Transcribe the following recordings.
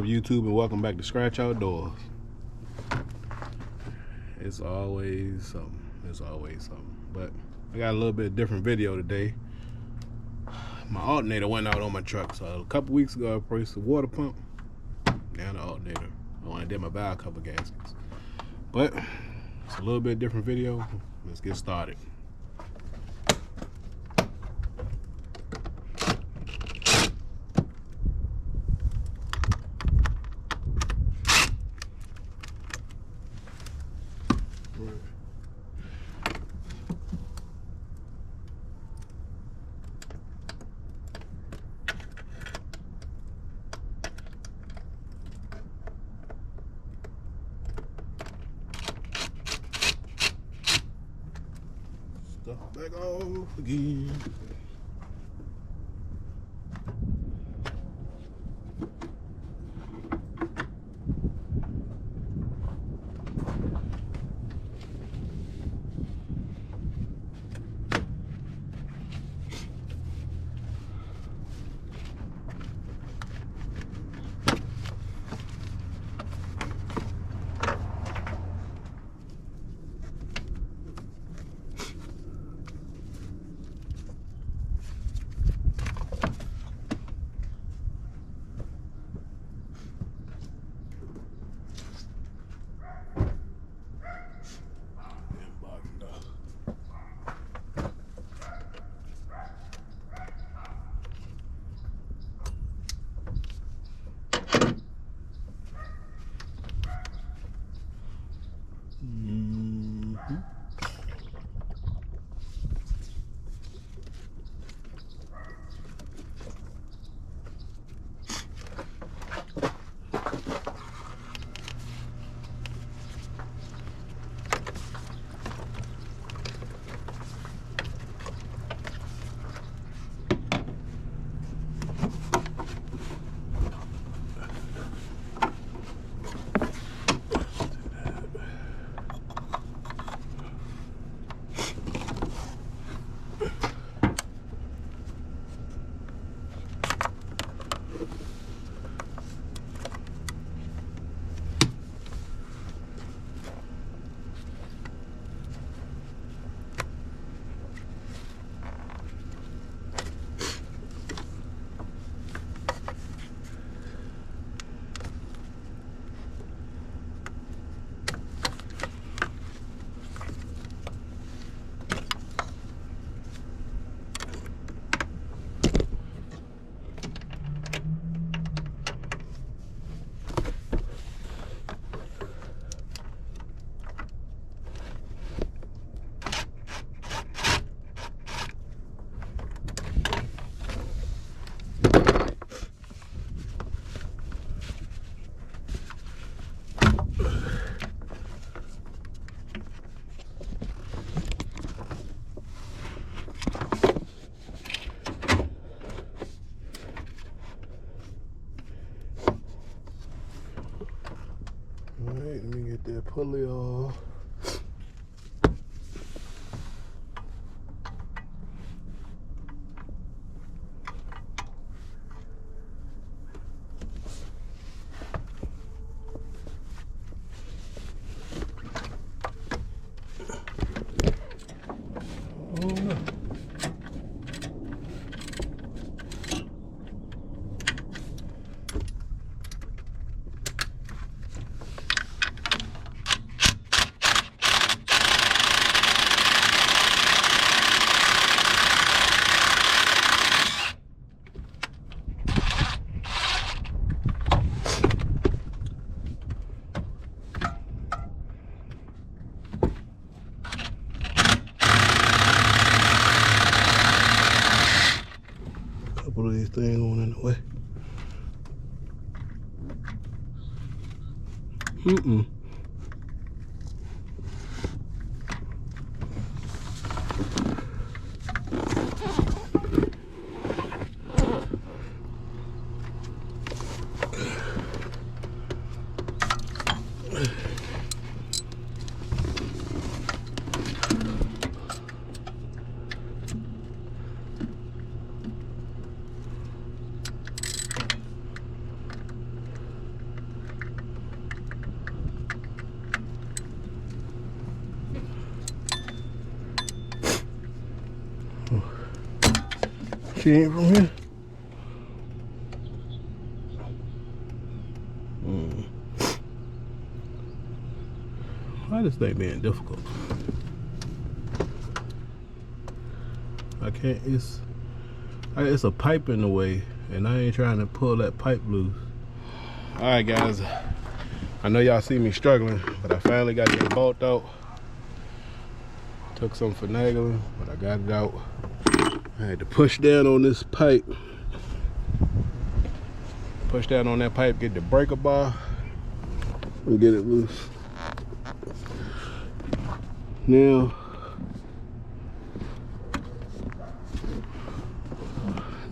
up, YouTube, and welcome back to Scratch Outdoors. It's always something. But I got a little bit different video today. My alternator went out on my truck. So a couple weeks ago, I replaced the water pump and the alternator. I want to did my valve cover gaskets. But it's a little bit different video. Let's get started. Start back off again. Alright, let me get that pulley off. Couple of these things going in the way. She ain't from here. Why this thing being difficult? I can't. It's a pipe in the way, and I ain't trying to pull that pipe loose. All right, guys. I know y'all see me struggling, but I finally got this bolt out. Took some finagling, but I got it out. I had to push down on this pipe. Push down on that pipe, get the breaker bar, and get it loose. Now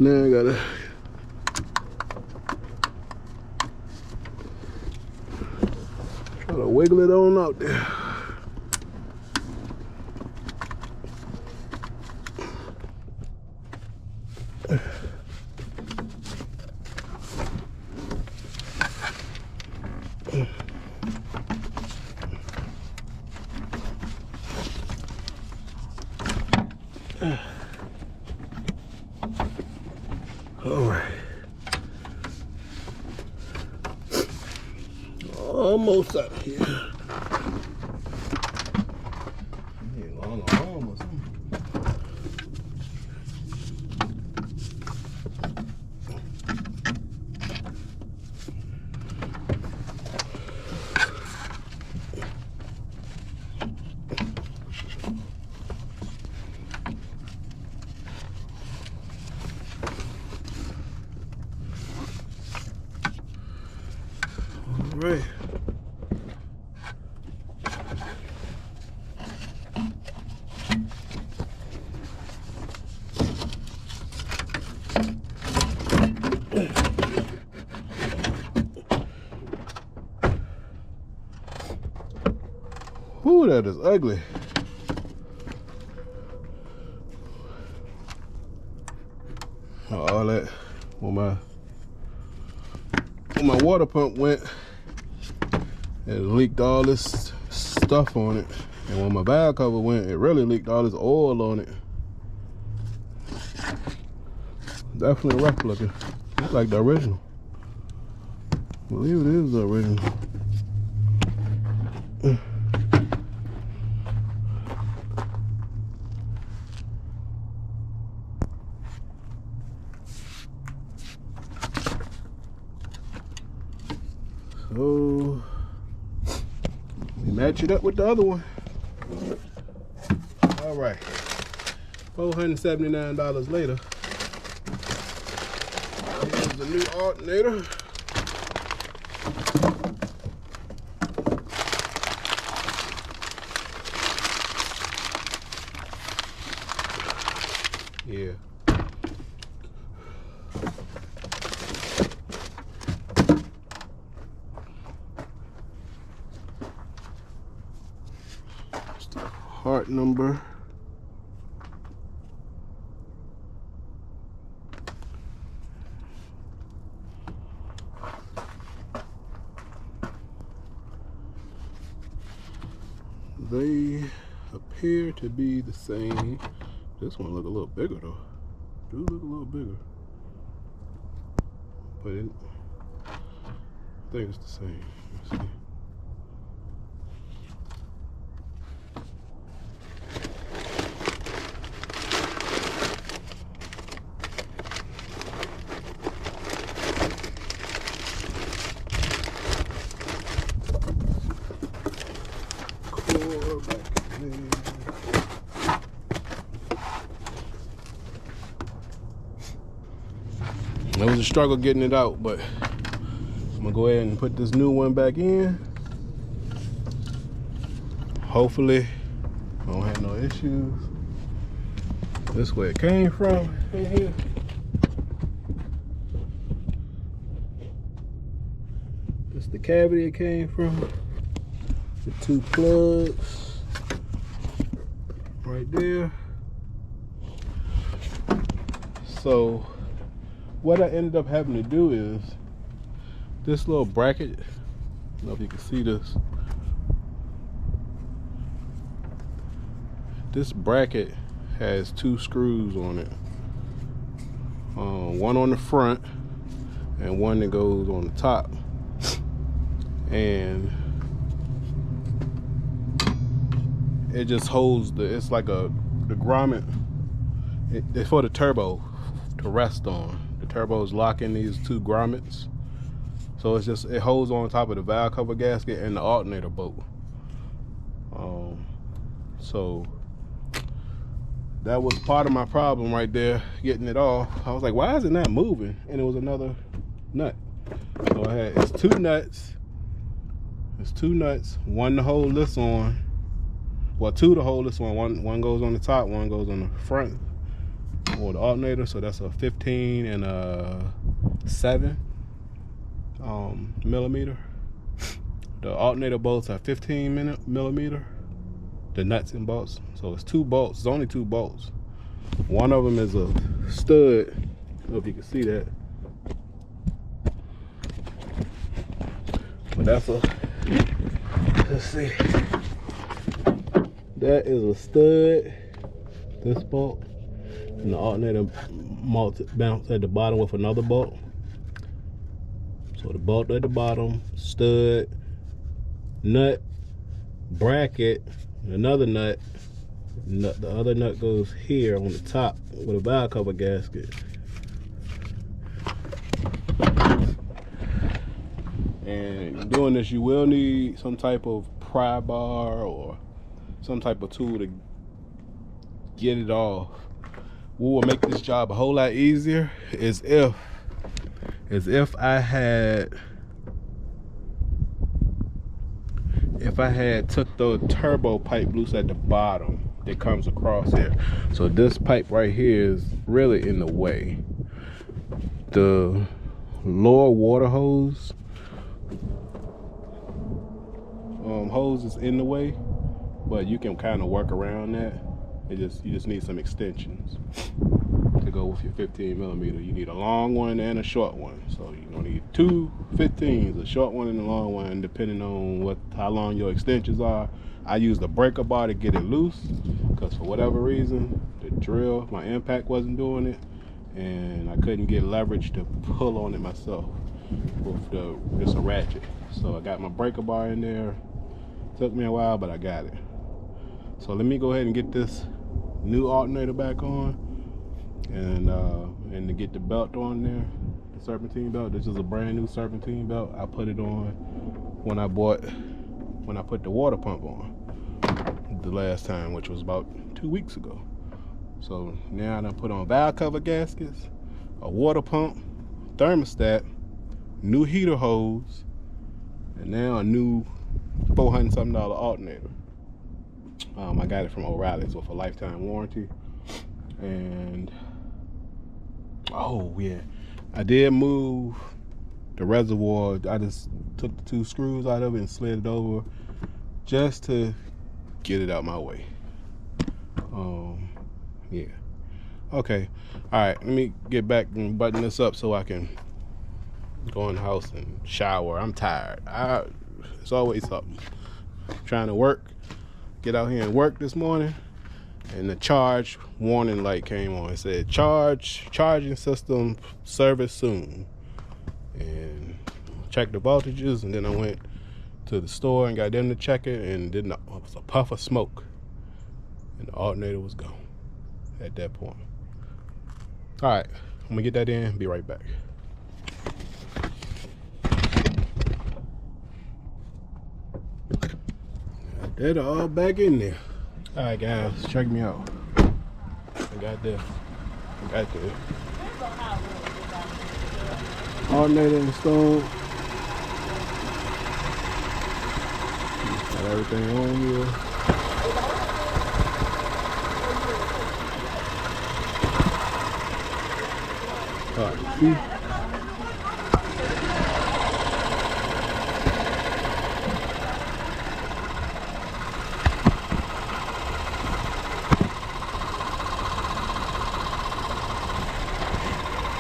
I gotta try to wiggle it on out there. All right. Almost out of here. Need a long arm or something. Right. Ooh, that is ugly. All that when my water pump went, it leaked all this stuff on it, and when my valve cover went, it really leaked all this oil on it. Definitely rough looking. Looks like the original. I believe it is the original. So we match it up with the other one. All right, $479 later. Here's the new alternator. Yeah. Part number. They appear to be the same. This one look a little bigger though. Do look a little bigger, but I think it's the same. Let's see. It was a struggle getting it out, but I'm gonna go ahead and put this new one back in. Hopefully, I don't have no issues. This is where it came from, in here. This is the cavity it came from. The two plugs right there. So what I ended up having to do is this little bracket, I don't know if you can see this. This bracket has two screws on it. one on the front and one that goes on the top. And it just holds it's like the grommet. It's for the turbo to rest on. The turbo is locking these two grommets. So it holds on top of the valve cover gasket and the alternator bolt. So that was part of my problem right there, getting it off. I was like, why is it not moving? And it was another nut. So it's two nuts. It's two nuts. One to hold this on. Well, two to hold this on. One goes on the top, one goes on the front or the alternator. So that's a 15 and a 7 millimeter. The alternator bolts are 15 millimeter. The nuts and bolts. So it's two bolts. It's only two bolts. One of them is a stud. I don't know if you can see that. But that's let's see. That is a stud. This bolt. And the alternator bounce at the bottom with another bolt. So the bolt at the bottom, stud, nut, bracket, another nut. The other nut goes here on the top with a valve cover gasket. And doing this, you will need some type of pry bar or some type of tool to get it off. What will make this job a whole lot easier is if I had took the turbo pipe loose at the bottom that comes across here. So this pipe right here is really in the way. The lower water hose is in the way, but you can kind of work around that. You just need some extensions to go with your 15 millimeter. You need a long one and a short one. So you're gonna need two 15s, a short one and a long one, depending on how long your extensions are. I used a breaker bar to get it loose because for whatever reason, the drill, my impact wasn't doing it, and I couldn't get leverage to pull on it myself with just a ratchet. So I got my breaker bar in there. Took me a while, but I got it. So let me go ahead and get this new alternator back on, and to get the belt on there, the serpentine belt. This is a brand new serpentine belt. I put it on when I put the water pump on the last time, which was about 2 weeks ago. So now I put on valve cover gaskets, a water pump, thermostat, new heater hose, and now a new $400-something alternator. I got it from O'Reilly's with a lifetime warranty. And oh yeah, I did move the reservoir. I just took the 2 screws out of it and slid it over just to get it out my way. Yeah. Okay. All right. Let me get back and button this up so I can go in the house and shower. I'm tired. It's always something. Trying to work. Get out here and work this morning, and the charge warning light came on. It said charging system service soon. And checked the voltages, and then I went to the store and got them to check it, and it was a puff of smoke, and the alternator was gone at that point. All right, I'm gonna get that in. Be right back. Got that all back in there. All right, guys, check me out. I got the alternator installed. Got everything on here. All right, see?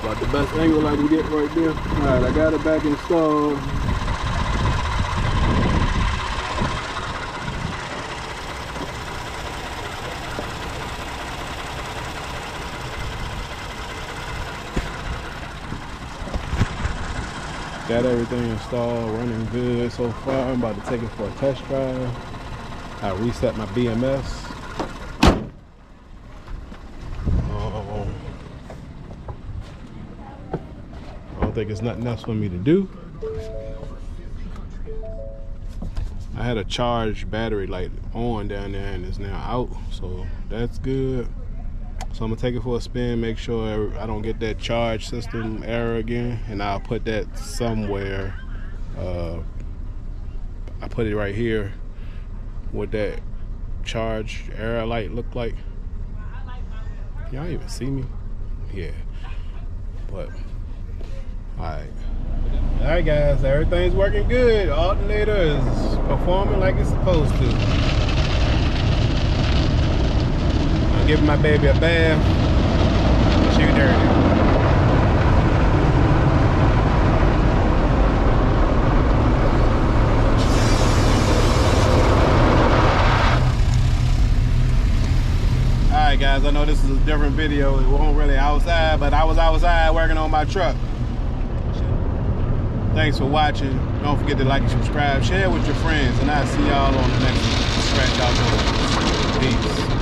About the best angle I can get right there. Alright, I got it back installed. Got everything installed, running good so far. I'm about to take it for a test drive. I reset my BMS. I don't think there's nothing else for me to do. I had a charged battery light on down there and it's now out, so that's good. So I'm gonna take it for a spin, make sure I don't get that charge system error again, and I'll put that somewhere. I put it right here, what that charge error light look like. Y'all even see me? Yeah. But alright guys, everything's working good. Alternator is performing like it's supposed to. I'm giving my baby a bath. She dirty. Alright guys, I know this is a different video. It wasn't really outside, but I was outside working on my truck. Thanks for watching. Don't forget to like and subscribe. Share with your friends. And I'll see y'all on the next one. Scratch out. Peace.